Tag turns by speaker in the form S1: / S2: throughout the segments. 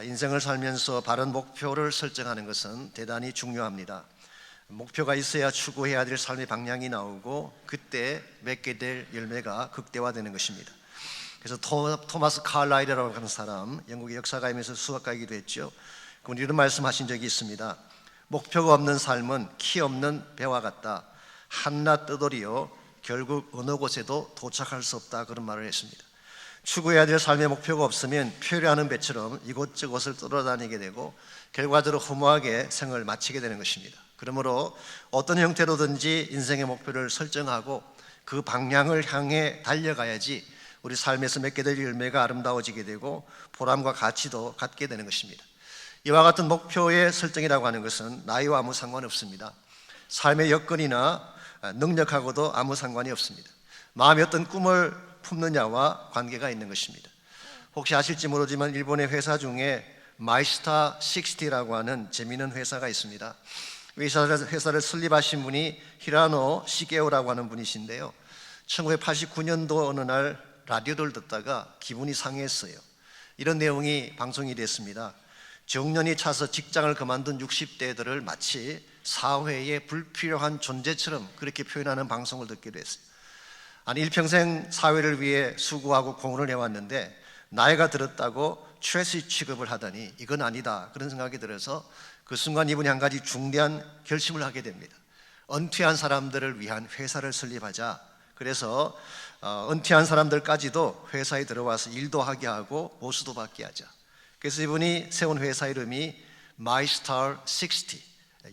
S1: 인생을 살면서 바른 목표를 설정하는 것은 대단히 중요합니다. 목표가 있어야 추구해야 될 삶의 방향이 나오고 그때 맺게 될 열매가 극대화되는 것입니다. 그래서 토마스 칼라일이라고 하는 사람, 영국의 역사가이면서 수학가이기도 했죠. 그분이 이런 말씀하신 적이 있습니다. 목표가 없는 삶은 키 없는 배와 같다. 한낱 떠돌이요 결국 어느 곳에도 도착할 수 없다, 그런 말을 했습니다. 추구해야 될 삶의 목표가 없으면 표류하는 배처럼 이곳저곳을 떠돌아다니게 되고 결과적으로 허무하게 생을 마치게 되는 것입니다. 그러므로 어떤 형태로든지 인생의 목표를 설정하고 그 방향을 향해 달려가야지 우리 삶에서 맺게 될 열매가 아름다워지게 되고 보람과 가치도 갖게 되는 것입니다. 이와 같은 목표의 설정이라고 하는 것은 나이와 아무 상관없습니다. 삶의 여건이나 능력하고도 아무 상관이 없습니다. 마음에 어떤 꿈을 품느냐와 관계가 있는 것입니다. 혹시 아실지 모르지만 일본의 회사 중에 마이스타 60라고 하는 재미있는 회사가 있습니다. 회사를 설립하신 분이 히라노 시게오라고 하는 분이신데요, 1989년도 어느 날 라디오를 듣다가 기분이 상했어요. 이런 내용이 방송이 됐습니다. 정년이 차서 직장을 그만둔 60대들을 마치 사회에 불필요한 존재처럼 그렇게 표현하는 방송을 듣기로 했어요. 아니, 일평생 사회를 위해 수고하고 공헌을 해왔는데 나이가 들었다고 최씨 취급을 하다니 이건 아니다, 그런 생각이 들어서 그 순간 이분이 한 가지 중대한 결심을 하게 됩니다. 은퇴한 사람들을 위한 회사를 설립하자. 그래서 은퇴한 사람들까지도 회사에 들어와서 일도 하게 하고 보수도 받게 하자. 그래서 이분이 세운 회사 이름이 마이스타 60,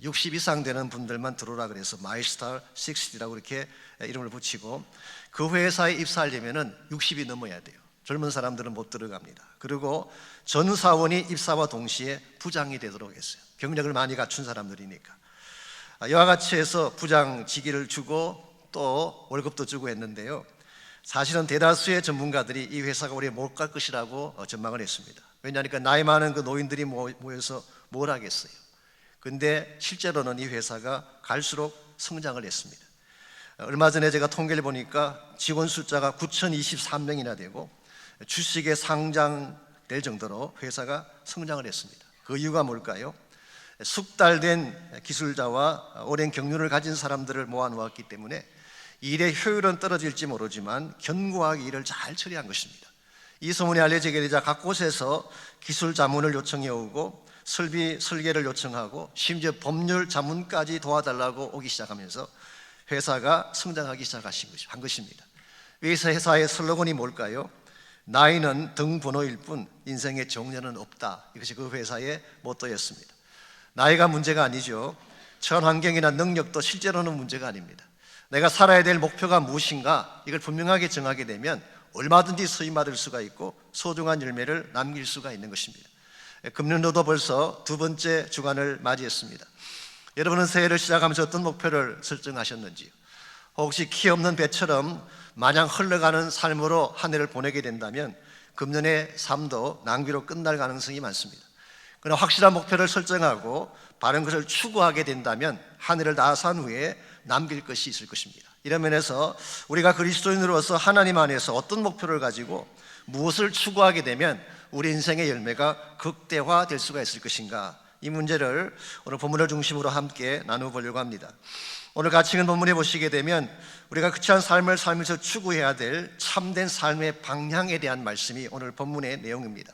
S1: 60 이상 되는 분들만 들어오라 그래서 마이스타 60라고 이렇게 이름을 붙이고, 그 회사에 입사하려면 60이 넘어야 돼요. 젊은 사람들은 못 들어갑니다. 그리고 전 사원이 입사와 동시에 부장이 되도록 했어요. 경력을 많이 갖춘 사람들이니까. 이와 같이 해서 부장 직위를 주고 또 월급도 주고 했는데요, 사실은 대다수의 전문가들이 이 회사가 오래 못 갈 것이라고 전망을 했습니다. 왜냐하니까 나이 많은 그 노인들이 모여서 뭘 하겠어요. 근데 실제로는 이 회사가 갈수록 성장을 했습니다. 얼마 전에 제가 통계를 보니까 직원 숫자가 9,023명이나 되고 주식에 상장될 정도로 회사가 성장을 했습니다. 그 이유가 뭘까요? 숙달된 기술자와 오랜 경륜을 가진 사람들을 모아놓았기 때문에 일의 효율은 떨어질지 모르지만 견고하게 일을 잘 처리한 것입니다. 이 소문이 알려지게 되자 각 곳에서 기술 자문을 요청해 오고 설계를 요청하고 심지어 법률 자문까지 도와달라고 오기 시작하면서 회사가 성장하기 한 것입니다. 회사의 슬로건이 뭘까요? 나이는 등번호일 뿐 인생의 정년은 없다. 이것이 그 회사의 모토였습니다. 나이가 문제가 아니죠. 처한 환경이나 능력도 실제로는 문제가 아닙니다. 내가 살아야 될 목표가 무엇인가, 이걸 분명하게 정하게 되면 얼마든지 수임받을 수가 있고 소중한 열매를 남길 수가 있는 것입니다. 금년도도 벌써 두 번째 주간을 맞이했습니다. 여러분은 새해를 시작하면서 어떤 목표를 설정하셨는지요? 혹시 키 없는 배처럼 마냥 흘러가는 삶으로 한 해를 보내게 된다면 금년의 삶도 낭비로 끝날 가능성이 많습니다. 그러나 확실한 목표를 설정하고 바른 것을 추구하게 된다면 한 해를 다 산 후에 남길 것이 있을 것입니다. 이런 면에서 우리가 그리스도인으로서 하나님 안에서 어떤 목표를 가지고 무엇을 추구하게 되면 우리 인생의 열매가 극대화될 수가 있을 것인가, 이 문제를 오늘 본문을 중심으로 함께 나눠보려고 합니다. 오늘 같이 읽은 본문에 보시게 되면 우리가 그치한 삶을 살면서 추구해야 될 참된 삶의 방향에 대한 말씀이 오늘 본문의 내용입니다.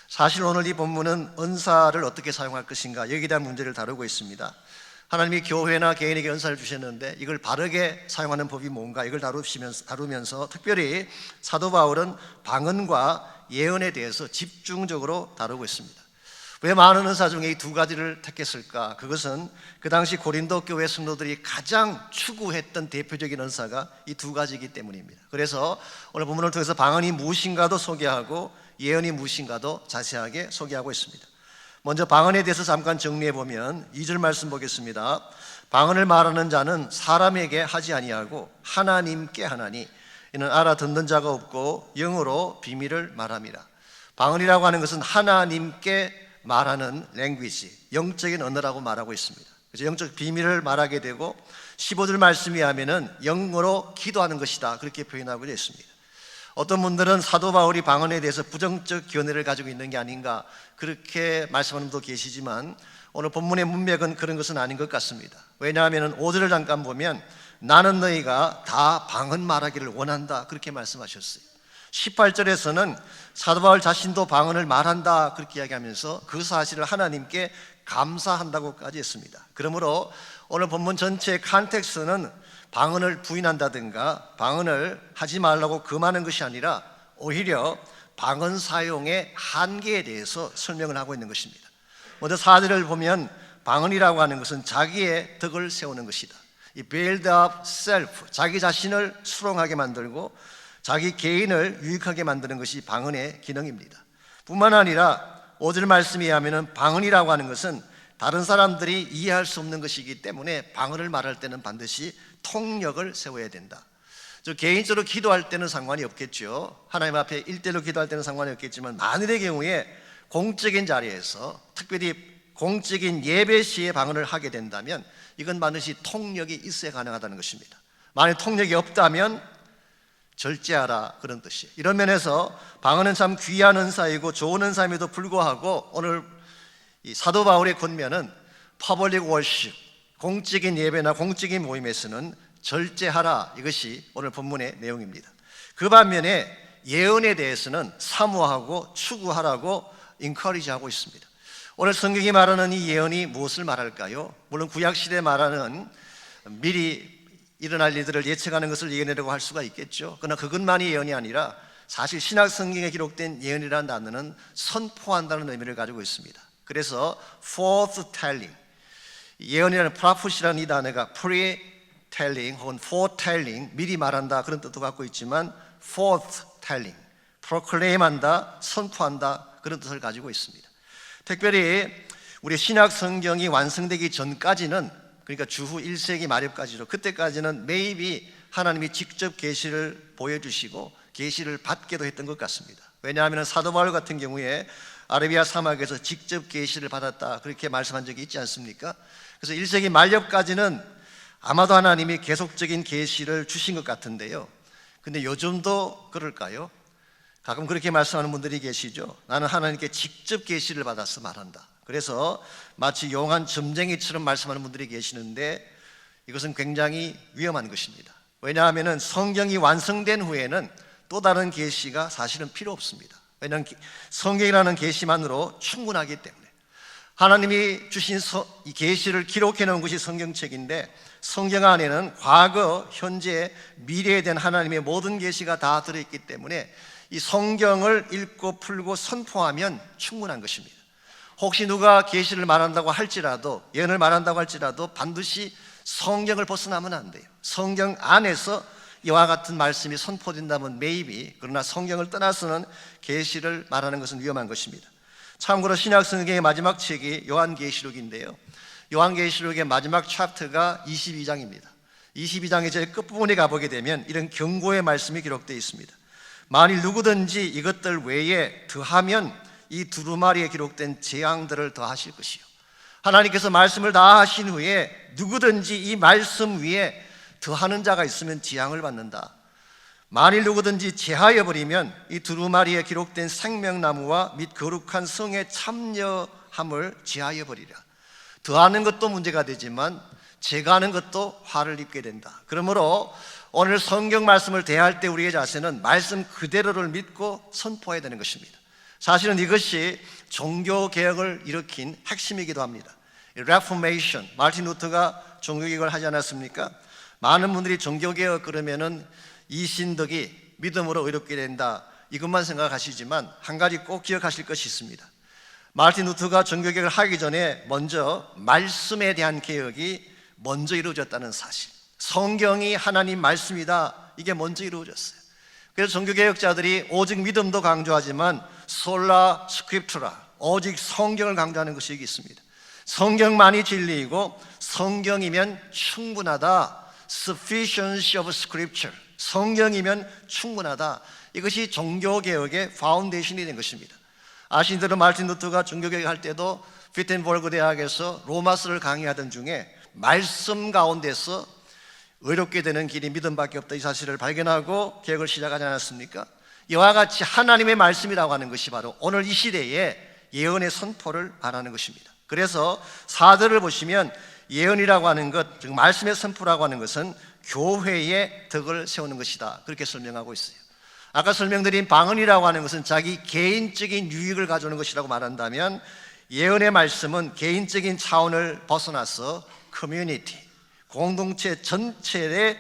S1: 사실 오늘 이 본문은 은사를 어떻게 사용할 것인가, 여기에 대한 문제를 다루고 있습니다. 하나님이 교회나 개인에게 은사를 주셨는데 이걸 바르게 사용하는 법이 뭔가, 이걸 다루면서 특별히 사도 바울은 방언과 예언에 대해서 집중적으로 다루고 있습니다. 왜 많은 은사 중에 이 두 가지를 택했을까? 그것은 그 당시 고린도 교회 성도들이 가장 추구했던 대표적인 은사가 이 두 가지이기 때문입니다. 그래서 오늘 본문을 통해서 방언이 무엇인가도 소개하고 예언이 무엇인가도 자세하게 소개하고 있습니다. 먼저 방언에 대해서 잠깐 정리해 보면 2절 말씀 보겠습니다. 방언을 말하는 자는 사람에게 하지 아니하고 하나님께 하나니 이는 알아듣는 자가 없고 영어로 비밀을 말함이라. 방언이라고 하는 것은 하나님께 말하는 랭귀지, 영적인 언어라고 말하고 있습니다. 그래서 영적 비밀을 말하게 되고 15절 말씀에 하면은 영어로 기도하는 것이다, 그렇게 표현하고 있습니다. 어떤 분들은 사도 바울이 방언에 대해서 부정적 견해를 가지고 있는 게 아닌가 그렇게 말씀하는 분도 계시지만 오늘 본문의 문맥은 그런 것은 아닌 것 같습니다. 왜냐하면 5절을 잠깐 보면 나는 너희가 다 방언 말하기를 원한다 그렇게 말씀하셨어요. 18절에서는 사도 바울 자신도 방언을 말한다 그렇게 이야기하면서 그 사실을 하나님께 감사한다고까지 했습니다. 그러므로 오늘 본문 전체의 컨텍스트는 방언을 부인한다든가 방언을 하지 말라고 금하는 것이 아니라 오히려 방언 사용의 한계에 대해서 설명을 하고 있는 것입니다. 먼저 4절을 보면 방언이라고 하는 것은 자기의 덕을 세우는 것이다. 이 build up self, 자기 자신을 수롱하게 만들고 자기 개인을 유익하게 만드는 것이 방언의 기능입니다. 뿐만 아니라 5절 말씀에 의하면 방언이라고 하는 것은 다른 사람들이 이해할 수 없는 것이기 때문에 방언을 말할 때는 반드시 통력을 세워야 된다. 저 개인적으로 기도할 때는 상관이 없겠죠. 하나님 앞에 1대1로 기도할 때는 상관이 없겠지만 만일의 경우에 공적인 자리에서 특별히 공적인 예배 시에 방언을 하게 된다면 이건 반드시 통력이 있어야 가능하다는 것입니다. 만약 통력이 없다면 절제하라 그런 뜻이에요. 이런 면에서 방언은 참 귀한 은사이고 좋은 은사임에도 불구하고 오늘 이 사도 바울의 권면은 퍼블릭 월십, 공적인 예배나 공적인 모임에서는 절제하라 이것이 오늘 본문의 내용입니다. 그 반면에 예언에 대해서는 사모하고 추구하라고 인커리지하고 있습니다. 오늘 성경이 말하는 이 예언이 무엇을 말할까요? 물론 구약시대에 말하는 미리 일어날 일들을 예측하는 것을 예언이라고 할 수가 있겠죠. 그러나 그것만이 예언이 아니라 사실 신약 성경에 기록된 예언이라는 단어는 선포한다는 의미를 가지고 있습니다. 그래서 foretelling, 예언이라는 prophecy라는 이 단어가 pre-telling 혹은 foretelling, 미리 말한다 그런 뜻도 갖고 있지만 forthtelling, proclaim한다, 선포한다 그런 뜻을 가지고 있습니다. 특별히 우리 신약 성경이 완성되기 전까지는, 그러니까 주후 1세기 말엽까지로, 그때까지는 maybe 하나님이 직접 계시를 보여주시고 계시를 받게도 했던 것 같습니다. 왜냐하면 사도 바울 같은 경우에 아라비아 사막에서 직접 계시를 받았다 그렇게 말씀한 적이 있지 않습니까? 그래서 1세기 말엽까지는 아마도 하나님이 계속적인 계시를 주신 것 같은데요. 근데 요즘도 그럴까요? 가끔 그렇게 말씀하는 분들이 계시죠. 나는 하나님께 직접 계시를 받아서 말한다. 그래서 마치 용한 점쟁이처럼 말씀하는 분들이 계시는데 이것은 굉장히 위험한 것입니다. 왜냐하면 성경이 완성된 후에는 또 다른 계시가 사실은 필요 없습니다. 왜냐하면 성경이라는 계시만으로 충분하기 때문에. 하나님이 주신 이 계시를 기록해 놓은 것이 성경책인데 성경 안에는 과거, 현재, 미래에 대한 하나님의 모든 계시가 다 들어있기 때문에 이 성경을 읽고 풀고 선포하면 충분한 것입니다. 혹시 누가 계시를 말한다고 할지라도, 예언을 말한다고 할지라도 반드시 성경을 벗어나면 안 돼요. 성경 안에서 이와 같은 말씀이 선포된다면 maybe, 그러나 성경을 떠나서는 계시를 말하는 것은 위험한 것입니다. 참고로 신약 성경의 마지막 책이 요한계시록인데요. 요한계시록의 마지막 챕터가 22장입니다. 22장의 제일 끝부분에 가보게 되면 이런 경고의 말씀이 기록되어 있습니다. 만일 누구든지 이것들 외에 더하면 이 두루마리에 기록된 재앙들을 더하실 것이요. 하나님께서 말씀을 다 하신 후에 누구든지 이 말씀 위에 더하는 자가 있으면 재앙을 받는다. 만일 누구든지 제하여 버리면 이 두루마리에 기록된 생명나무와 및 거룩한 성에 참여함을 제하여 버리라. 더하는 것도 문제가 되지만 제거하는 것도 화를 입게 된다. 그러므로 오늘 성경 말씀을 대할 때 우리의 자세는 말씀 그대로를 믿고 선포해야 되는 것입니다. 사실은 이것이 종교개혁을 일으킨 핵심이기도 합니다. 레포메이션, 마르틴 루터가 종교개혁을 하지 않았습니까? 많은 분들이 종교개혁 그러면은 이신덕이 믿음으로 의롭게 된다 이것만 생각하시지만 한 가지 꼭 기억하실 것이 있습니다. 마르틴 루터가 종교개혁을 하기 전에 먼저 말씀에 대한 개혁이 먼저 이루어졌다는 사실, 성경이 하나님 말씀이다, 이게 먼저 이루어졌어요. 그래서 종교개혁자들이 오직 믿음도 강조하지만 솔라 스크립투라, 오직 성경을 강조하는 것이 여기 있습니다. 성경만이 진리이고 성경이면 충분하다, sufficiency of scripture, 성경이면 충분하다, 이것이 종교개혁의 파운데이션이 된 것입니다. 아시는 대로 마르틴 루터가 종교개혁 할 때도 피텐버그 대학에서 로마서를 강의하던 중에 말씀 가운데서 의롭게 되는 길이 믿음밖에 없다 이 사실을 발견하고 개혁을 시작하지 않았습니까? 이와 같이 하나님의 말씀이라고 하는 것이 바로 오늘 이 시대에 예언의 선포를 말하는 것입니다. 그래서 4절을 보시면 예언이라고 하는 것, 즉 말씀의 선포라고 하는 것은 교회의 덕을 세우는 것이다, 그렇게 설명하고 있어요. 아까 설명드린 방언이라고 하는 것은 자기 개인적인 유익을 가져오는 것이라고 말한다면, 예언의 말씀은 개인적인 차원을 벗어나서 커뮤니티, 공동체 전체에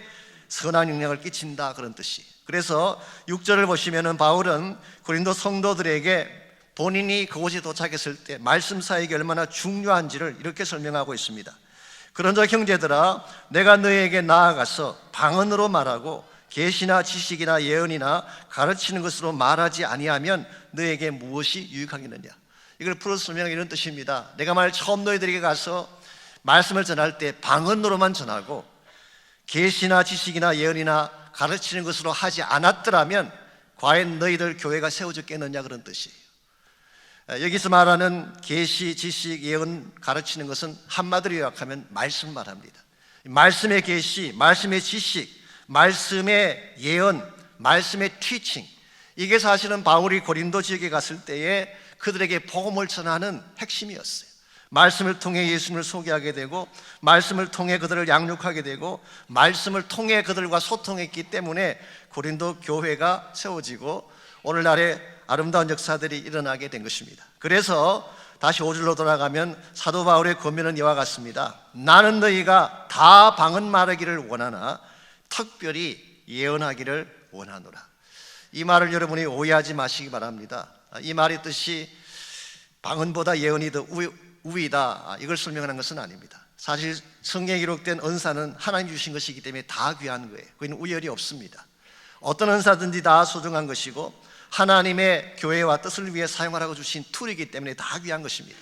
S1: 선한 영향을 끼친다, 그런 뜻이에요. 그래서 6절을 보시면은 바울은 고린도 성도들에게 본인이 그곳에 도착했을 때 말씀 사역이 얼마나 중요한지를 이렇게 설명하고 있습니다. 그런즉 형제들아, 내가 너희에게 나아가서 방언으로 말하고 계시나 지식이나 예언이나 가르치는 것으로 말하지 아니하면 너에게 무엇이 유익하겠느냐. 이걸 풀어서 설명하는 이런 뜻입니다. 내가 만약 처음 너희들에게 가서 말씀을 전할 때 방언으로만 전하고 계시나 지식이나 예언이나 가르치는 것으로 하지 않았더라면 과연 너희들 교회가 세워졌겠느냐, 그런 뜻이에요. 여기서 말하는 계시, 지식, 예언, 가르치는 것은 한마디로 요약하면 말씀 말합니다. 말씀의 계시, 말씀의 지식, 말씀의 예언, 말씀의 티칭, 이게 사실은 바울이 고린도 지역에 갔을 때에 그들에게 복음을 전하는 핵심이었어요. 말씀을 통해 예수님을 소개하게 되고, 말씀을 통해 그들을 양육하게 되고, 말씀을 통해 그들과 소통했기 때문에 고린도 교회가 세워지고 오늘날의 아름다운 역사들이 일어나게 된 것입니다. 그래서 다시 5절로 돌아가면 사도 바울의 권면은 이와 같습니다. 나는 너희가 다 방언 말하기를 원하나 특별히 예언하기를 원하노라. 이 말을 여러분이 오해하지 마시기 바랍니다. 이 말의 뜻이 방언보다 예언이 더 우위다, 이걸 설명하는 것은 아닙니다. 사실 성경에 기록된 은사는 하나님 주신 것이기 때문에 다 귀한 거예요. 그건 우열이 없습니다. 어떤 은사든지 다 소중한 것이고 하나님의 교회와 뜻을 위해 사용하라고 주신 툴이기 때문에 다 귀한 것입니다.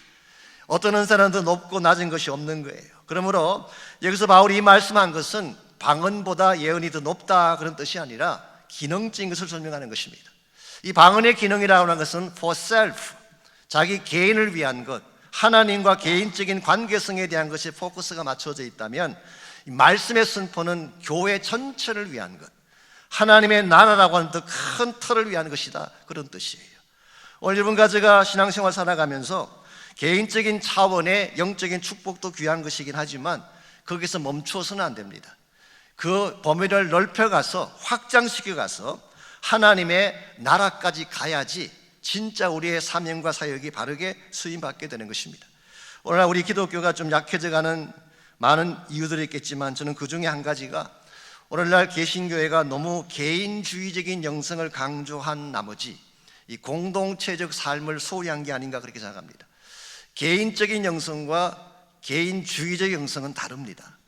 S1: 어떤 은사는 더 높고 낮은 것이 없는 거예요. 그러므로 여기서 바울이 이 말씀한 것은 방언보다 예언이 더 높다, 그런 뜻이 아니라 기능적인 것을 설명하는 것입니다. 이 방언의 기능이라고 하는 것은 for self, 자기 개인을 위한 것, 하나님과 개인적인 관계성에 대한 것이 포커스가 맞춰져 있다면, 이 말씀의 선포는 교회 전체를 위한 것, 하나님의 나라라고 하는 더 큰 틀을 위한 것이다, 그런 뜻이에요. 오늘 여러분과 제가 신앙생활 살아가면서 개인적인 차원의 영적인 축복도 귀한 것이긴 하지만 거기서 멈추어서는 안 됩니다. 그 범위를 넓혀가서 확장시켜가서 하나님의 나라까지 가야지 진짜 우리의 사명과 사역이 바르게 수임받게 되는 것입니다. 오늘날 우리 기독교가 좀 약해져가는 많은 이유들이 있겠지만 저는 그 중에 한 가지가 오늘날 개신교회가 너무 개인주의적인 영성을 강조한 나머지 이 공동체적 삶을 소홀히한 게 아닌가, 그렇게 생각합니다. 개인적인 영성과 개인주의적 영성은 다릅니다.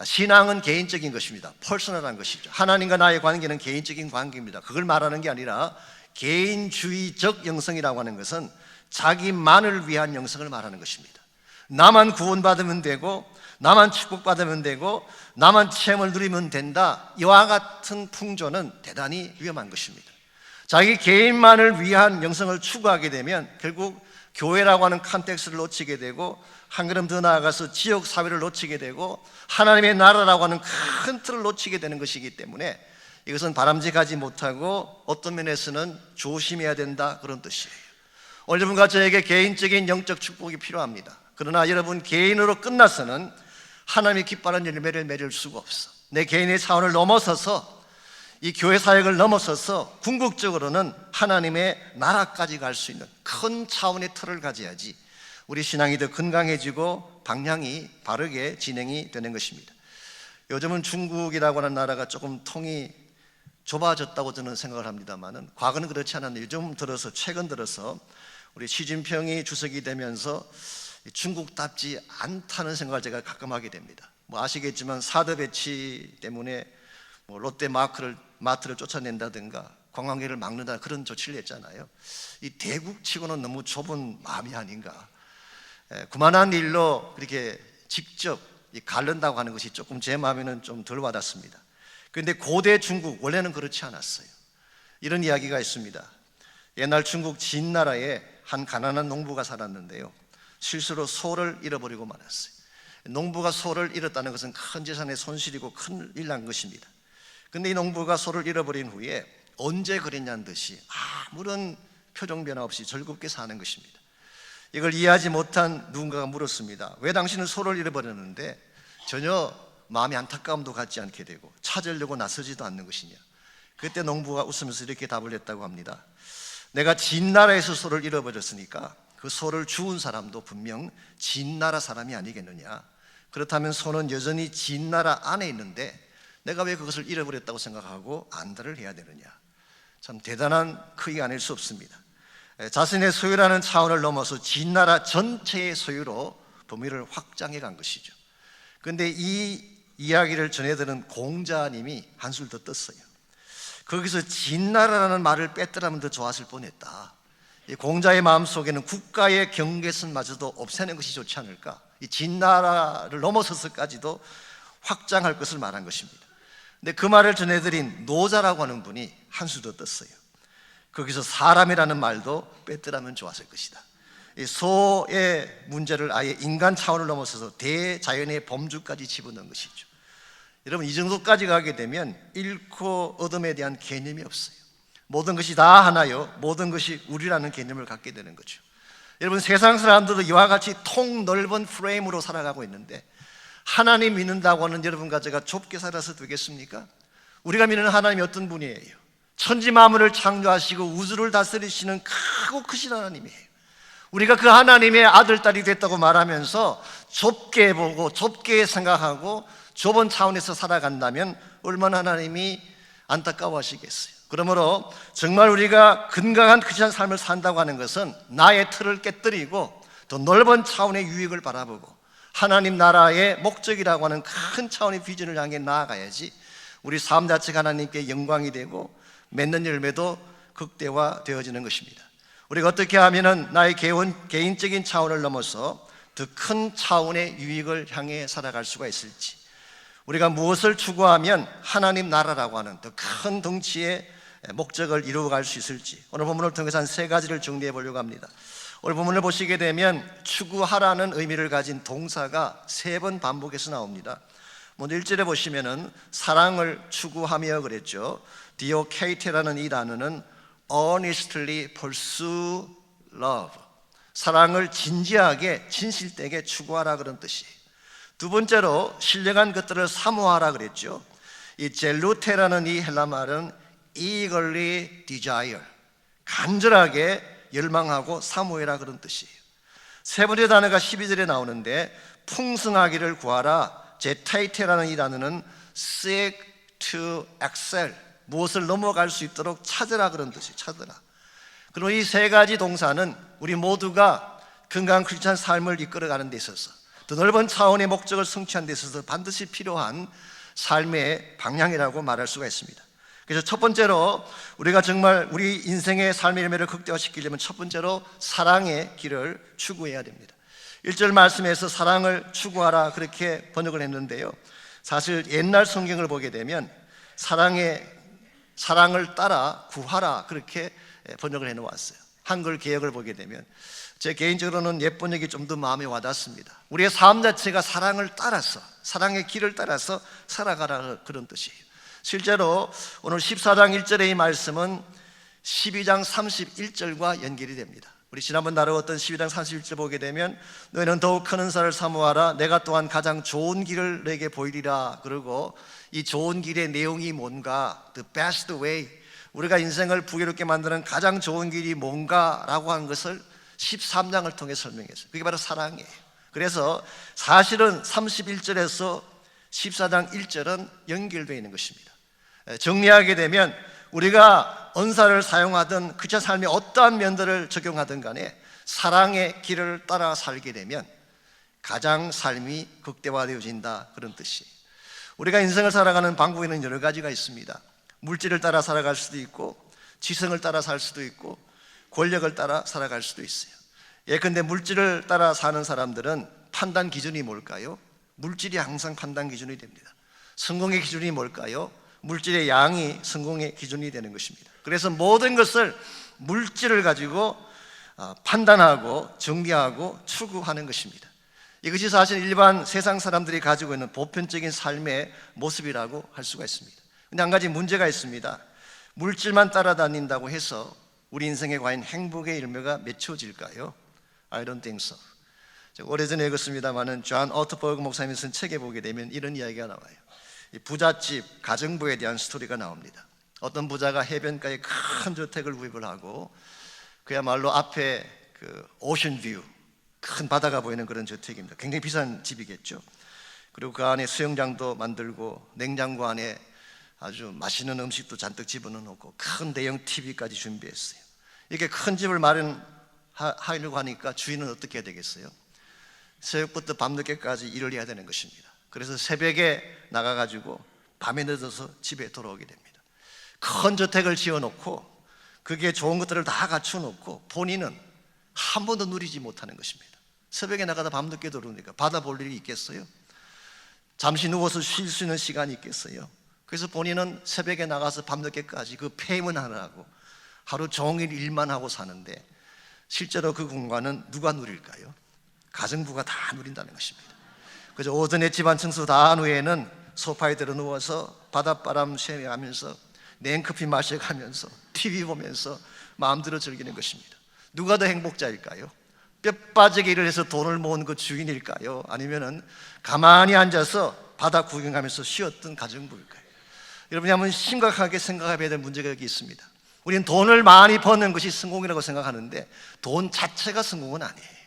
S1: 신앙은 개인적인 것입니다. 퍼스널한 것이죠. 하나님과 나의 관계는 개인적인 관계입니다. 그걸 말하는 게 아니라 개인주의적 영성이라고 하는 것은 자기만을 위한 영성을 말하는 것입니다. 나만 구원받으면 되고, 나만 축복받으면 되고, 나만 체험을 누리면 된다, 이와 같은 풍조는 대단히 위험한 것입니다. 자기 개인만을 위한 영성을 추구하게 되면 결국 교회라고 하는 컨텍스트를 놓치게 되고, 한 걸음 더 나아가서 지역 사회를 놓치게 되고, 하나님의 나라라고 하는 큰 틀을 놓치게 되는 것이기 때문에 이것은 바람직하지 못하고 어떤 면에서는 조심해야 된다, 그런 뜻이에요. 오늘 여러분과 저에게 개인적인 영적 축복이 필요합니다. 그러나 여러분 개인으로 끝나서는 하나님의 기뻐하는 열매를 맺을 수가 없어. 내 개인의 차원을 넘어서서, 이 교회 사역을 넘어서서 궁극적으로는 하나님의 나라까지 갈 수 있는 큰 차원의 틀을 가져야지 우리 신앙이 더 건강해지고 방향이 바르게 진행이 되는 것입니다. 요즘은 중국이라고 하는 나라가 조금 통이 좁아졌다고 저는 생각을 합니다만은 과거는 그렇지 않았는데 요즘 들어서, 최근 들어서 우리 시진핑이 주석이 되면서 중국답지 않다는 생각을 제가 가끔 하게 됩니다. 아시겠지만 사드 배치 때문에 롯데 마트를 쫓아낸다든가 관광객을 막는다, 그런 조치를 했잖아요. 이 대국치고는 너무 좁은 마음이 아닌가. 그만한 일로 그렇게 직접 가른다고 하는 것이 조금 제 마음에는 좀 덜 와닿습니다. 그런데 고대 중국 원래는 그렇지 않았어요. 이런 이야기가 있습니다. 옛날 중국 진나라에 한 가난한 농부가 살았는데요, 실수로 소를 잃어버리고 말았어요. 농부가 소를 잃었다는 것은 큰 재산의 손실이고 큰일 난 것입니다. 그런데 이 농부가 소를 잃어버린 후에 언제 그랬냐는 듯이 아무런 표정 변화 없이 즐겁게 사는 것입니다. 이걸 이해하지 못한 누군가가 물었습니다. 왜 당신은 소를 잃어버렸는데 전혀 마음의 안타까움도 갖지 않게 되고 찾으려고 나서지도 않는 것이냐. 그때 농부가 웃으면서 이렇게 답을 했다고 합니다. 내가 진나라에서 소를 잃어버렸으니까 그 소를 주운 사람도 분명 진나라 사람이 아니겠느냐. 그렇다면 소는 여전히 진나라 안에 있는데 내가 왜 그것을 잃어버렸다고 생각하고 안달을 해야 되느냐. 참 대단한 크기가 아닐 수 없습니다. 자신의 소유라는 차원을 넘어서 진나라 전체의 소유로 범위를 확장해 간 것이죠. 그런데 이 이야기를 전해드는 공자님이 한술 더 떴어요. 거기서 진나라라는 말을 뺐더라면 더 좋았을 뻔했다. 이 공자의 마음속에는 국가의 경계선마저도 없애는 것이 좋지 않을까. 이 진나라를 넘어서서까지도 확장할 것을 말한 것입니다. 근데 그 말을 전해드린 노자라고 하는 분이 한술 더 떴어요. 거기서 사람이라는 말도 뺐더라면 좋았을 것이다. 이 소의 문제를 아예 인간 차원을 넘어서서 대자연의 범주까지 집어넣은 것이죠. 여러분, 이 정도까지 가게 되면 잃고 얻음에 대한 개념이 없어요. 모든 것이 다 하나요, 모든 것이 우리라는 개념을 갖게 되는 거죠. 여러분, 세상 사람들도 이와 같이 통 넓은 프레임으로 살아가고 있는데 하나님 믿는다고 하는 여러분과 제가 좁게 살아서 되겠습니까? 우리가 믿는 하나님이 어떤 분이에요? 천지 만물을 창조하시고 우주를 다스리시는 크고 크신 하나님이에요. 우리가 그 하나님의 아들, 딸이 됐다고 말하면서 좁게 보고 좁게 생각하고 좁은 차원에서 살아간다면 얼마나 하나님이 안타까워하시겠어요. 그러므로 정말 우리가 건강한 크리스찬 삶을 산다고 하는 것은 나의 틀을 깨뜨리고 더 넓은 차원의 유익을 바라보고 하나님 나라의 목적이라고 하는 큰 차원의 비전을 향해 나아가야지 우리 삶 자체가 하나님께 영광이 되고 맺는 열매도 극대화되어지는 것입니다. 우리가 어떻게 하면 나의 개인적인 차원을 넘어서 더 큰 차원의 유익을 향해 살아갈 수가 있을지, 우리가 무엇을 추구하면 하나님 나라라고 하는 더 큰 덩치의 목적을 이루어갈 수 있을지, 오늘 본문을 통해서 한 3가지를 정리해 보려고 합니다. 오늘 본문을 보시게 되면 추구하라는 의미를 가진 동사가 3번 반복해서 나옵니다. 먼저 1절에 보시면은 사랑을 추구하며 그랬죠. 디오케이테라는 이 단어는 earnestly pursue love, 사랑을 진지하게 진실되게 추구하라 그런 뜻이에요. 두 번째로 신령한 것들을 사모하라 그랬죠. 이 젤루테라는 이 헬라 말은 eagerly desire, 간절하게 열망하고 사모해라 그런 뜻이에요. 세 번째 단어가 12절에 나오는데 풍성하기를 구하라, 제타이테라는 이 단어는 seek to excel, 무엇을 넘어갈 수 있도록 찾으라 그런 뜻이에요. 찾으라. 그리고 이 3가지 동사는 우리 모두가 건강한 크리스찬 삶을 이끌어가는 데 있어서 더 넓은 차원의 목적을 성취하는 데 있어서 반드시 필요한 삶의 방향이라고 말할 수가 있습니다. 그래서 첫 번째로 우리가 정말 우리 인생의 삶의 열매를 극대화시키려면 첫 번째로 사랑의 길을 추구해야 됩니다. 1절 말씀에서 사랑을 추구하라 그렇게 번역을 했는데요, 사실 옛날 성경을 보게 되면 사랑을 따라 구하라 그렇게 번역을 해놓았어요. 한글 개역을 보게 되면 제 개인적으로는 옛 번역이 좀 더 마음에 와닿습니다. 우리의 삶 자체가 사랑을 따라서, 사랑의 길을 따라서 살아가라 그런 뜻이에요. 실제로 오늘 14장 1절의 이 말씀은 12장 31절과 연결이 됩니다. 우리 지난번 다루었던 12장 31절 보게 되면 너희는 더욱 큰 은사를 사모하라, 내가 또한 가장 좋은 길을 너에게 보이리라. 그리고 이 좋은 길의 내용이 뭔가, the best way, 우리가 인생을 부유롭게 만드는 가장 좋은 길이 뭔가라고 하는 것을 13장을 통해 설명했어요. 그게 바로 사랑이에요. 그래서 사실은 31절에서 14장 1절은 연결되어 있는 것입니다. 정리하게 되면 우리가 언사를 사용하든 그자 삶의 어떠한 면들을 적용하든 간에 사랑의 길을 따라 살게 되면 가장 삶이 극대화되어진다 그런 뜻이에요. 우리가 인생을 살아가는 방법에는 여러 가지가 있습니다. 물질을 따라 살아갈 수도 있고, 지성을 따라 살 수도 있고, 권력을 따라 살아갈 수도 있어요. 예컨대 물질을 따라 사는 사람들은 판단 기준이 뭘까요? 물질이 항상 판단 기준이 됩니다. 성공의 기준이 뭘까요? 물질의 양이 성공의 기준이 되는 것입니다. 그래서 모든 것을 물질을 가지고 판단하고 정리하고 추구하는 것입니다. 이것이 사실 일반 세상 사람들이 가지고 있는 보편적인 삶의 모습이라고 할 수가 있습니다. 근데 한 가지 문제가 있습니다. 물질만 따라다닌다고 해서 우리 인생에 과연 행복의 열매가 맺혀질까요? I don't think so. 오래전에 읽었습니다마는 존 오트버그 목사님이 쓴 책에 보게 되면 이런 이야기가 나와요. 이 부잣집 가정부에 대한 스토리가 나옵니다. 어떤 부자가 해변가에 큰 주택을 구입을 하고 그야말로 앞에 그 오션 뷰, 큰 바다가 보이는 그런 주택입니다. 굉장히 비싼 집이겠죠. 그리고 그 안에 수영장도 만들고 냉장고 안에 아주 맛있는 음식도 잔뜩 집어넣고 큰 대형 TV까지 준비했어요. 이렇게 큰 집을 마련하려고 하니까 주인은 어떻게 해야 되겠어요? 새벽부터 밤늦게까지 일을 해야 되는 것입니다. 그래서 새벽에 나가가지고 밤에 늦어서 집에 돌아오게 됩니다. 큰 주택을 지어놓고 그게 좋은 것들을 다 갖춰놓고 본인은 한 번도 누리지 못하는 것입니다. 새벽에 나가다 밤늦게 들어오니까 바다 볼 일이 있겠어요? 잠시 누워서 쉴 수 있는 시간이 있겠어요? 그래서 본인은 새벽에 나가서 밤늦게까지 그 폐문하느라고 하루 종일 일만 하고 사는데 실제로 그 공간은 누가 누릴까요? 가정부가 다 누린다는 것입니다. 그래서 오전에 집안 청소 다 한 후에는 소파에 들어 누워서 바닷바람 쐬면서 냉커피 마셔가면서 TV 보면서 마음대로 즐기는 것입니다. 누가 더 행복자일까요? 뼈 빠지게 일을 해서 돈을 모은 그 주인일까요? 아니면은 가만히 앉아서 바다 구경하면서 쉬었던 가정부일까요? 여러분이 한번 심각하게 생각해야 될 문제가 여기 있습니다. 우리는 돈을 많이 버는 것이 성공이라고 생각하는데 돈 자체가 성공은 아니에요.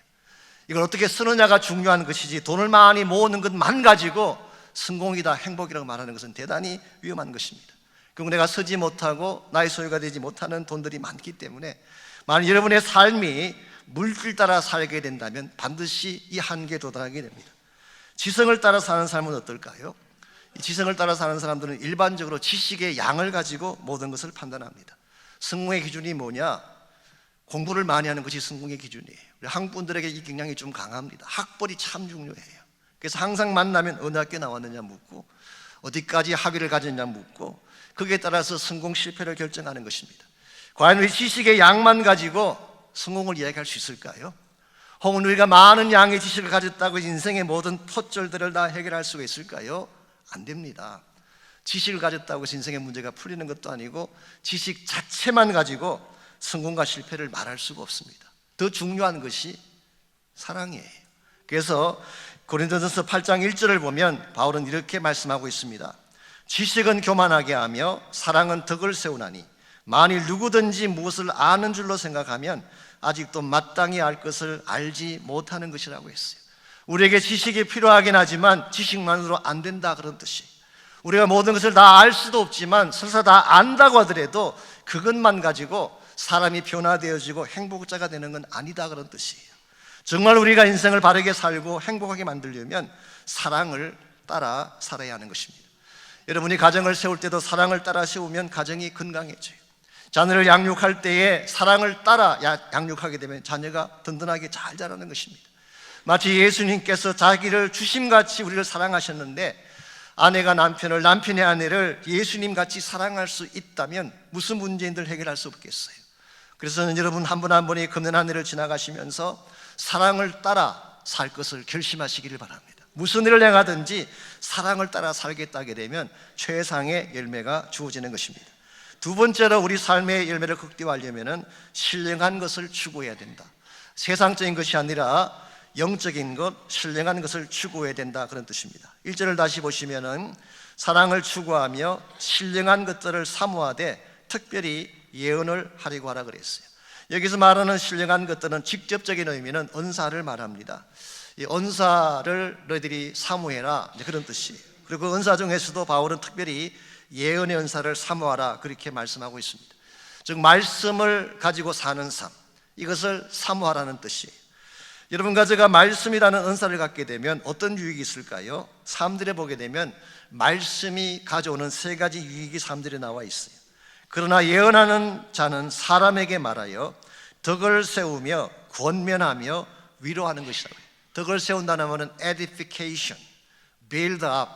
S1: 이걸 어떻게 쓰느냐가 중요한 것이지 돈을 많이 모으는 것만 가지고 성공이다, 행복이라고 말하는 것은 대단히 위험한 것입니다. 결국 내가 쓰지 못하고 나의 소유가 되지 못하는 돈들이 많기 때문에 만약 여러분의 삶이 물질 따라 살게 된다면 반드시 이 한계에 도달하게 됩니다. 지성을 따라 사는 삶은 어떨까요? 이 지성을 따라 사는 사람들은 일반적으로 지식의 양을 가지고 모든 것을 판단합니다. 성공의 기준이 뭐냐? 공부를 많이 하는 것이 성공의 기준이에요. 우리 한국 분들에게 이 경향이 좀 강합니다. 학벌이 참 중요해요. 그래서 항상 만나면 어느 학교 나왔느냐 묻고 어디까지 학위를 가졌냐 묻고 거기에 따라서 성공 실패를 결정하는 것입니다. 과연 우리 지식의 양만 가지고 성공을 이야기할 수 있을까요? 혹은 우리가 많은 양의 지식을 가졌다고 인생의 모든 포절들을 다 해결할 수가 있을까요? 안 됩니다. 지식을 가졌다고 해서 인생의 문제가 풀리는 것도 아니고 지식 자체만 가지고 성공과 실패를 말할 수가 없습니다. 더 중요한 것이 사랑이에요. 그래서 고린도전서 8장 1절을 보면 바울은 이렇게 말씀하고 있습니다. 지식은 교만하게 하며 사랑은 덕을 세우나니 만일 누구든지 무엇을 아는 줄로 생각하면 아직도 마땅히 알 것을 알지 못하는 것이라고 했어요. 우리에게 지식이 필요하긴 하지만 지식만으로 안 된다 그런 뜻이에요. 우리가 모든 것을 다 알 수도 없지만 설사 다 안다고 하더라도 그것만 가지고 사람이 변화되어지고 행복자가 되는 건 아니다 그런 뜻이에요. 정말 우리가 인생을 바르게 살고 행복하게 만들려면 사랑을 따라 살아야 하는 것입니다. 여러분이 가정을 세울 때도 사랑을 따라 세우면 가정이 건강해져요. 자녀를 양육할 때에 사랑을 따라 양육하게 되면 자녀가 든든하게 잘 자라는 것입니다. 마치 예수님께서 자기를 주심같이 우리를 사랑하셨는데 아내가 남편을, 남편이 아내를 예수님같이 사랑할 수 있다면 무슨 문제인들 해결할 수 없겠어요. 그래서 여러분 한 분 한 분이 금년 한 해를 지나가시면서 사랑을 따라 살 것을 결심하시기를 바랍니다. 무슨 일을 행하든지 사랑을 따라 살겠다 하게 되면 최상의 열매가 주어지는 것입니다. 두 번째로 우리 삶의 열매를 극대화하려면 신령한 것을 추구해야 된다. 세상적인 것이 아니라 영적인 것, 신령한 것을 추구해야 된다 그런 뜻입니다. 1절을 다시 보시면은 사랑을 추구하며 신령한 것들을 사모하되 특별히 예언을 하려고 하라 그랬어요. 여기서 말하는 신령한 것들은 직접적인 의미는 언사를 말합니다. 이 언사를 너희들이 사모해라 그런 뜻이에요. 그리고 그 언사 중에서도 바울은 특별히 예언의 언사를 사모하라 그렇게 말씀하고 있습니다. 즉 말씀을 가지고 사는 삶, 이것을 사모하라는 뜻이에요. 여러분과 제가 말씀이라는 은사를 갖게 되면 어떤 유익이 있을까요? 사람들에 보게 되면 말씀이 가져오는 세 가지 유익이 사람들에 나와 있어요. 그러나 예언하는 자는 사람에게 말하여 덕을 세우며 권면하며 위로하는 것이라고 해요. 덕을 세운다는 말은 edification, build up,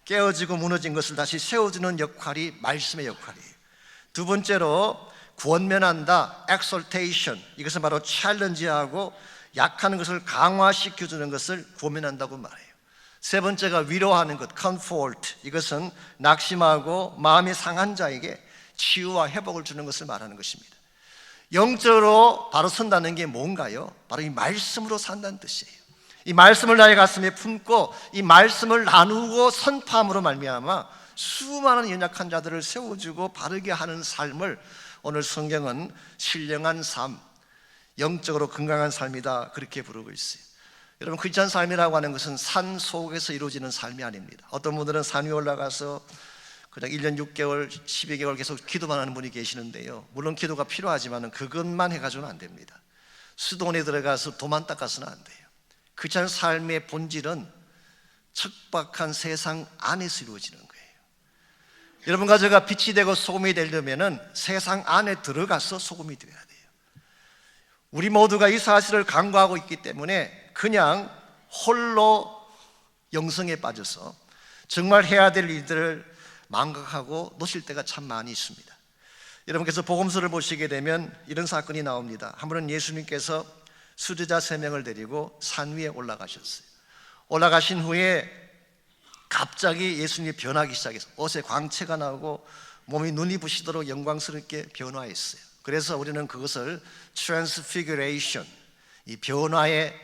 S1: 깨어지고 무너진 것을 다시 세워주는 역할이 말씀의 역할이에요. 두 번째로 권면한다, exhortation, 이것은 바로 챌린지하고 약한 것을 강화시켜주는 것을 권면한다고 말해요. 세 번째가 위로하는 것, comfort, 이것은 낙심하고 마음이 상한 자에게 치유와 회복을 주는 것을 말하는 것입니다. 영적으로 바로 선다는 게 뭔가요? 바로 이 말씀으로 산다는 뜻이에요. 이 말씀을 나의 가슴에 품고 이 말씀을 나누고 선포함으로 말미암아 수많은 연약한 자들을 세워주고 바르게 하는 삶을 오늘 성경은 신령한 삶, 영적으로 건강한 삶이다 그렇게 부르고 있어요. 여러분, 크리스찬 삶이라고 하는 것은 산 속에서 이루어지는 삶이 아닙니다. 어떤 분들은 산 위에 올라가서 그냥 1년 6개월, 12개월 계속 기도만 하는 분이 계시는데요, 물론 기도가 필요하지만 그것만 해가지고는 안 됩니다. 수도원에 들어가서 도만 닦아서는 안 돼요. 크리스찬 삶의 본질은 척박한 세상 안에서 이루어지는 거예요. 여러분과 제가 빛이 되고 소금이 되려면 세상 안에 들어가서 소금이 되어야 돼요. 우리 모두가 이 사실을 간구하고 있기 때문에 그냥 홀로 영성에 빠져서 정말 해야 될 일들을 망각하고 놓칠 때가 참 많이 있습니다. 여러분께서 복음서를 보시게 되면 이런 사건이 나옵니다. 한 번은 예수님께서 수제자 3명을 데리고 산 위에 올라가셨어요. 올라가신 후에 갑자기 예수님이 변하기 시작해서 옷에 광채가 나오고 몸이 눈이 부시도록 영광스럽게 변화했어요. 그래서 우리는 그것을 트랜스피규레이션, 이 변화의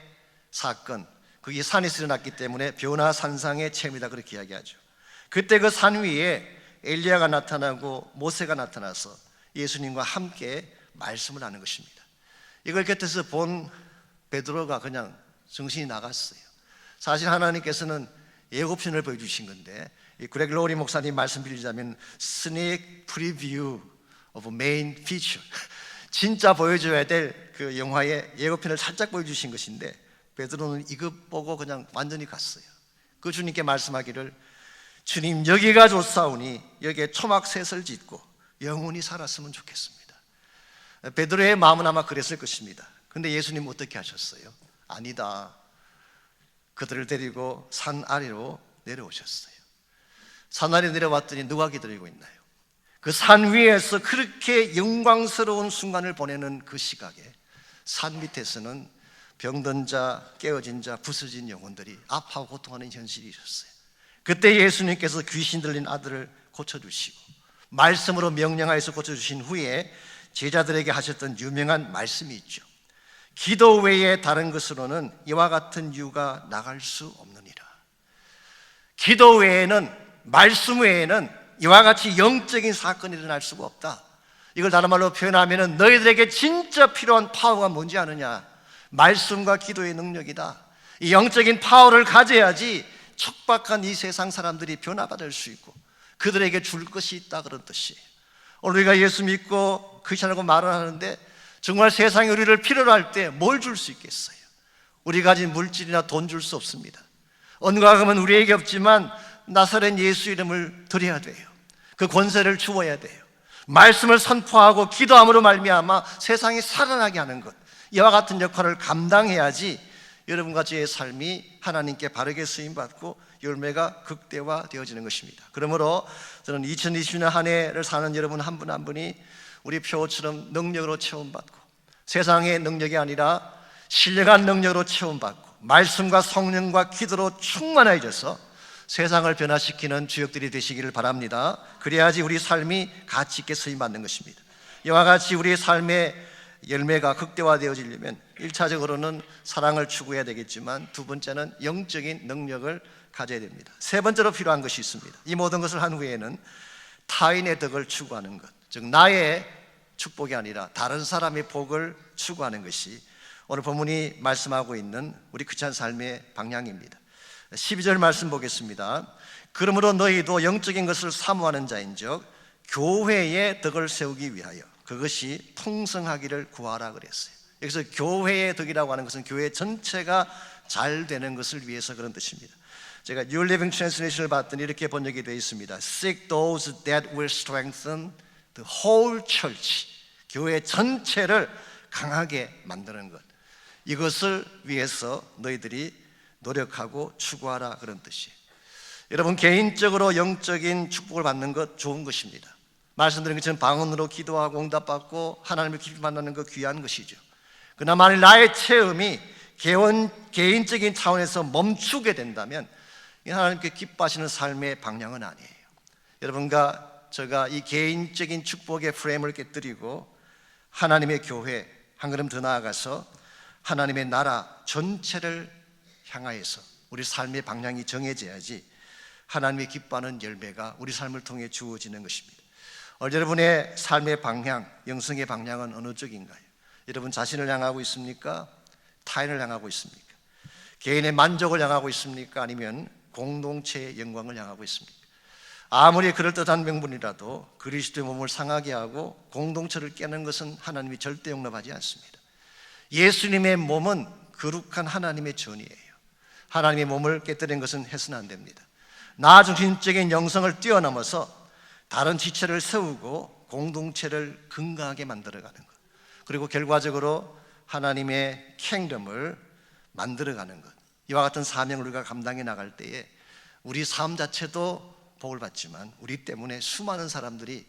S1: 사건, 그게 산에서 일어났기 때문에 변화산상의 체험이다 그렇게 이야기하죠. 그때 그 산 위에 엘리야가 나타나고 모세가 나타나서 예수님과 함께 말씀을 하는 것입니다. 이걸 곁에서 본 베드로가 그냥 정신이 나갔어요. 사실 하나님께서는 예고편을 보여주신 건데, 이 그렉 로리 목사님 말씀 빌리자면 스낵 프리뷰 of main feature, 진짜 보여줘야 될 그 영화의 예고편을 살짝 보여주신 것인데, 베드로는 이것 보고 그냥 완전히 갔어요. 그 주님께 말씀하기를, 주님, 여기가 좋사오니 여기에 초막셋을 짓고 영원히 살았으면 좋겠습니다. 베드로의 마음은 아마 그랬을 것입니다. 근데 예수님 어떻게 하셨어요? 아니다, 그들을 데리고 산 아래로 내려오셨어요. 산 아래 내려왔더니 누가 기다리고 있나요? 그 산 위에서 그렇게 영광스러운 순간을 보내는 그 시각에 산 밑에서는 병든 자, 깨어진 자, 부서진 영혼들이 아파하고 고통하는 현실이 있었어요. 그때 예수님께서 귀신 들린 아들을 고쳐주시고 말씀으로 명령하여서 고쳐주신 후에 제자들에게 하셨던 유명한 말씀이 있죠. 기도 외에 다른 것으로는 이와 같은 유가 나갈 수 없느니라. 기도 외에는, 말씀 외에는 이와 같이 영적인 사건이 일어날 수가 없다. 이걸 다른 말로 표현하면 너희들에게 진짜 필요한 파워가 뭔지 아느냐? 말씀과 기도의 능력이다. 이 영적인 파워를 가져야지 척박한 이 세상 사람들이 변화받을 수 있고 그들에게 줄 것이 있다 그런 뜻이에요. 오늘 우리가 예수 믿고 크리스찬이라고 말을 하는데 정말 세상이 우리를 필요로 할 때 뭘 줄 수 있겠어요? 우리 가진 물질이나 돈 줄 수 없습니다. 언과금은 우리에게 없지만 나사렛 예수 이름을 드려야 돼요. 그 권세를 주어야 돼요. 말씀을 선포하고 기도함으로 말미암아 세상이 살아나게 하는 것, 이와 같은 역할을 감당해야지 여러분과 저의 삶이 하나님께 바르게 쓰임받고 열매가 극대화되어지는 것입니다. 그러므로 저는 2020년 한 해를 사는 여러분 한 분 한 분이 우리 표처럼 능력으로 체험받고 세상의 능력이 아니라 신령한 능력으로 체험받고 말씀과 성령과 기도로 충만해져서 세상을 변화시키는 주역들이 되시기를 바랍니다. 그래야지 우리 삶이 가치 있게 쓰임받는 것입니다. 이와 같이 우리의 삶의 열매가 극대화되어지려면 1차적으로는 사랑을 추구해야 되겠지만 두 번째는 영적인 능력을 가져야 됩니다. 세 번째로 필요한 것이 있습니다. 이 모든 것을 한 후에는 타인의 덕을 추구하는 것, 즉 나의 축복이 아니라 다른 사람의 복을 추구하는 것이 오늘 본문이 말씀하고 있는 우리 크리스찬 삶의 방향입니다. 12절 말씀 보겠습니다. 그러므로 너희도 영적인 것을 사모하는 자인즉 교회의 덕을 세우기 위하여 그것이 풍성하기를 구하라 그랬어요. 여기서 교회의 덕이라고 하는 것은 교회 전체가 잘 되는 것을 위해서 그런 뜻입니다. 제가 New Living Translation을 봤더니 이렇게 번역이 되어 있습니다. Seek those that will strengthen the whole church. 교회 전체를 강하게 만드는 것, 이것을 위해서 너희들이 노력하고 추구하라 그런 뜻이에요. 여러분, 개인적으로 영적인 축복을 받는 것 좋은 것입니다. 말씀드린 것처럼 방언으로 기도하고 응답받고 하나님을 깊이 만나는 것 귀한 것이죠. 그러나 만일 나의 체험이 개인적인 차원에서 멈추게 된다면 하나님께 기뻐하시는 삶의 방향은 아니에요. 여러분과 제가 이 개인적인 축복의 프레임을 깨뜨리고 하나님의 교회 한 걸음 더 나아가서 하나님의 나라 전체를 향하여서 우리 삶의 방향이 정해져야지 하나님이 기뻐하는 열매가 우리 삶을 통해 주어지는 것입니다. 여러분의 삶의 방향, 영성의 방향은 어느 쪽인가요? 여러분 자신을 향하고 있습니까? 타인을 향하고 있습니까? 개인의 만족을 향하고 있습니까? 아니면 공동체의 영광을 향하고 있습니까? 아무리 그럴듯한 명분이라도 그리스도의 몸을 상하게 하고 공동체를 깨는 것은 하나님이 절대 용납하지 않습니다. 예수님의 몸은 거룩한 하나님의 전이에요. 하나님의 몸을 깨뜨리는 것은 해서는 안 됩니다. 나 중심적인 영성을 뛰어넘어서 다른 지체를 세우고 공동체를 건강하게 만들어가는 것, 그리고 결과적으로 하나님의 킹덤을 만들어가는 것, 이와 같은 사명을 우리가 감당해 나갈 때에 우리 삶 자체도 복을 받지만 우리 때문에 수많은 사람들이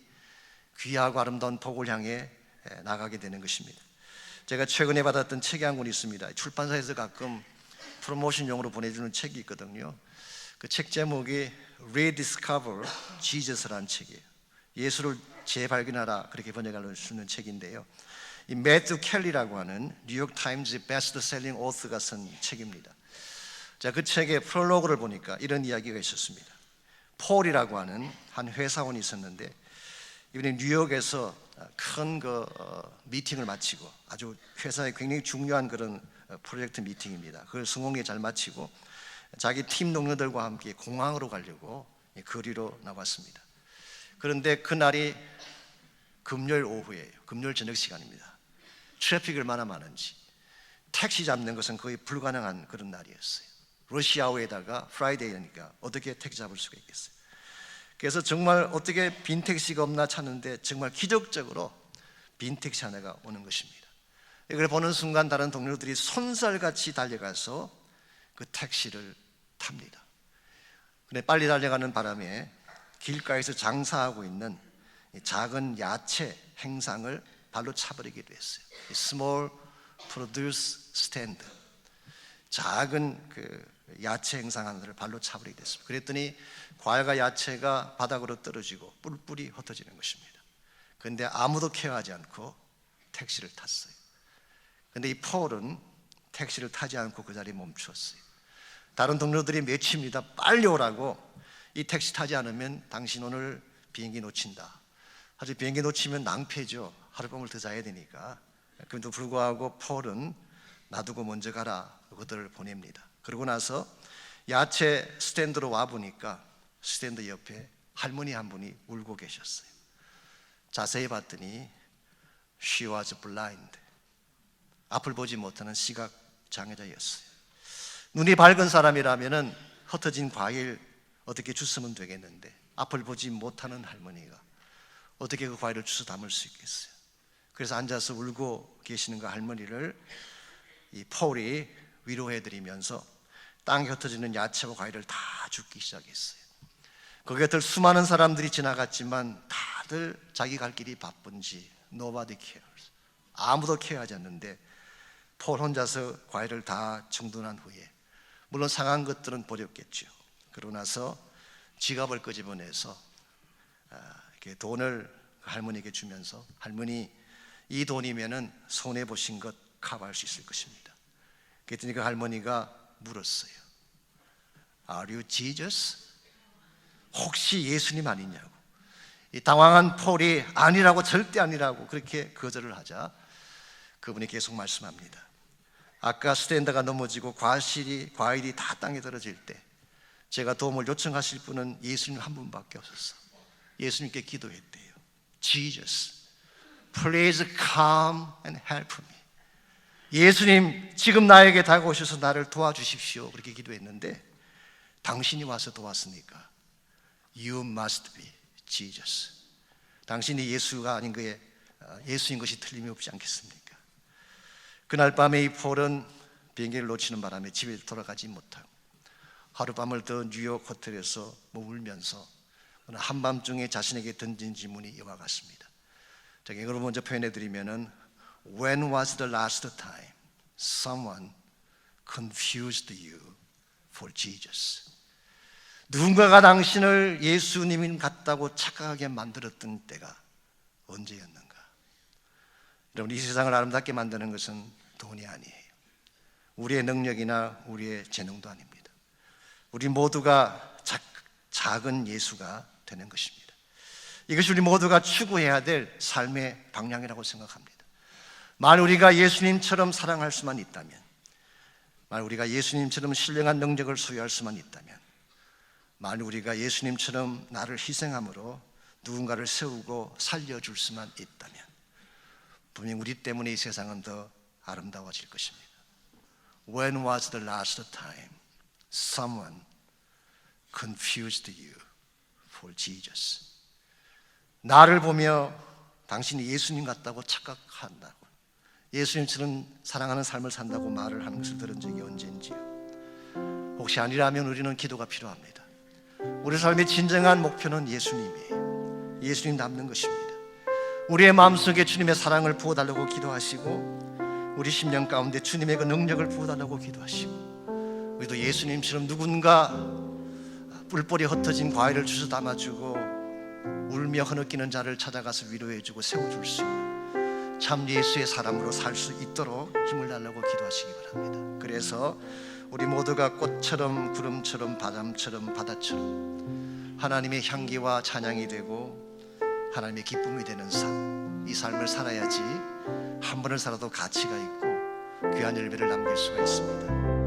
S1: 귀하고 아름다운 복을 향해 나가게 되는 것입니다. 제가 최근에 받았던 책이 한 권 있습니다. 출판사에서 가끔 프로모션용으로 보내주는 책이 있거든요. 그 책 제목이 Rediscover Jesus라는 책이에요. 예수를 재발견하라, 그렇게 번역할 수 있는 책인데요. 이 매튜 켈리라고 하는 뉴욕 타임즈 베스트셀링 오서가 쓴 책입니다. 자, 그 책의 프롤로그를 보니까 이런 이야기가 있었습니다. 폴이라고 하는 한 회사원이 있었는데 이분이 뉴욕에서 큰 미팅을 마치고, 아주 회사에 굉장히 중요한 그런 프로젝트 미팅입니다. 그걸 성공에 잘 마치고 자기 팀 동료들과 함께 공항으로 가려고 거리로 나왔습니다. 그런데 그날이 금요일 오후예요. 금요일 저녁 시간입니다. 트래픽이 얼마나 많은지 택시 잡는 것은 거의 불가능한 그런 날이었어요. 러시아어에다가 프라이데이니까 어떻게 택시 잡을 수가 있겠어요. 그래서 정말 어떻게 빈 택시가 없나 찾는데 정말 기적적으로 빈 택시 하나가 오는 것입니다. 이걸 보는 순간 다른 동료들이 손살같이 달려가서 그 택시를 탑니다. 근데 빨리 달려가는 바람에 길가에서 장사하고 있는 작은 야채 행상을 발로 차버리기도 했어요. Small Produce Stand, 작은 그 야채 행상 하나를 발로 차버리게 됐습니다. 그랬더니 과일과 야채가 바닥으로 떨어지고 뿔뿔이 흩어지는 것입니다. 그런데 아무도 케어하지 않고 택시를 탔어요. 그런데 이 폴은 택시를 타지 않고 그 자리에 멈추었어요. 다른 동료들이 외칩니다. 빨리 오라고. 이 택시 타지 않으면 당신 오늘 비행기 놓친다. 사실 비행기 놓치면 낭패죠. 하룻밤을 더 자야 되니까. 그럼에도 불구하고 폴은 놔두고 먼저 가라, 그들을 보냅니다. 그러고 나서 야채 스탠드로 와보니까 스탠드 옆에 할머니 한 분이 울고 계셨어요. 자세히 봤더니 She was blind, 앞을 보지 못하는 시각 장애자였어요. 눈이 밝은 사람이라면 흩어진 과일 어떻게 주스면 되겠는데 앞을 보지 못하는 할머니가 어떻게 그 과일을 주워 담을 수 있겠어요. 그래서 앉아서 울고 계시는 그 할머니를 이 폴이 위로해드리면서 땅에 흩어지는 야채와 과일을 다 줍기 시작했어요. 그 곁을 수많은 사람들이 지나갔지만 다들 자기 갈 길이 바쁜지 Nobody cares, 아무도 케어하지 않는데 폴 혼자서 과일을 다 정돈한 후에, 물론 상한 것들은 버렸겠죠. 그러고 나서 지갑을 끄집어내서 이렇게 돈을 할머니에게 주면서, 할머니 이 돈이면은 손해 보신 것 커버할 수 있을 것입니다. 그랬더니 그 할머니가 물었어요. Are you Jesus? 혹시 예수님 아니냐고. 이 당황한 폴이 아니라고, 절대 아니라고 그렇게 거절을 하자 그분이 계속 말씀합니다. 아까 스탠드가 넘어지고 과일이 다 땅에 떨어질 때 제가 도움을 요청하실 분은 예수님 한 분밖에 없었어. 예수님께 기도했대요. Jesus, please come and help me. 예수님, 지금 나에게 다가오셔서 나를 도와주십시오. 그렇게 기도했는데 당신이 와서 도왔으니까 You must be Jesus. 당신이 예수가 아닌 거에 예수인 것이 틀림이 없지 않겠습니까? 그날 밤에 이 폴은 비행기를 놓치는 바람에 집에 돌아가지 못하고 하룻밤을 더 뉴욕 호텔에서 머물면서 한밤중에 자신에게 던진 질문이 이와 같습니다. 제가 이걸 먼저 표현해 드리면은 When was the last time someone confused you for Jesus? 누군가가 당신을 예수님 같다고 착각하게 만들었던 때가 언제였는가? 여러분, 이 세상을 아름답게 만드는 것은 돈이 아니에요. 우리의 능력이나 우리의 재능도 아닙니다. 우리 모두가 작은 예수가 되는 것입니다. 이것이 우리 모두가 추구해야 될 삶의 방향이라고 생각합니다. 만일 우리가 예수님처럼 사랑할 수만 있다면, 만일 우리가 예수님처럼 신령한 능력을 소유할 수만 있다면, 만일 우리가 예수님처럼 나를 희생함으로 누군가를 세우고 살려줄 수만 있다면, 분명 우리 때문에 이 세상은 더 아름다워질 것입니다. When was the last time someone confused you for Jesus? 나를 보며 당신이 예수님 같다고 착각한다고, 예수님처럼 사랑하는 삶을 산다고 말을 하는 것을 들은 적이 언제인지요? 혹시 아니라면 우리는 기도가 필요합니다. 우리 삶의 진정한 목표는 예수님이에요. 예수님 닮는 것입니다. 우리의 마음속에 주님의 사랑을 부어달라고 기도하시고, 우리 심령 가운데 주님의 그 능력을 부어달라고 기도하시고, 우리도 예수님처럼 누군가 뿔뿔이 흩어진 과일을 주워 담아주고 울며 흐느끼는 자를 찾아가서 위로해주고 세워줄 수 있는 참 예수의 사람으로 살 수 있도록 힘을 달라고 기도하시기 바랍니다. 그래서 우리 모두가 꽃처럼 구름처럼 바람처럼 바다처럼 하나님의 향기와 찬양이 되고 하나님의 기쁨이 되는 삶, 이 삶을 살아야지 한 번을 살아도 가치가 있고 귀한 열매를 남길 수가 있습니다.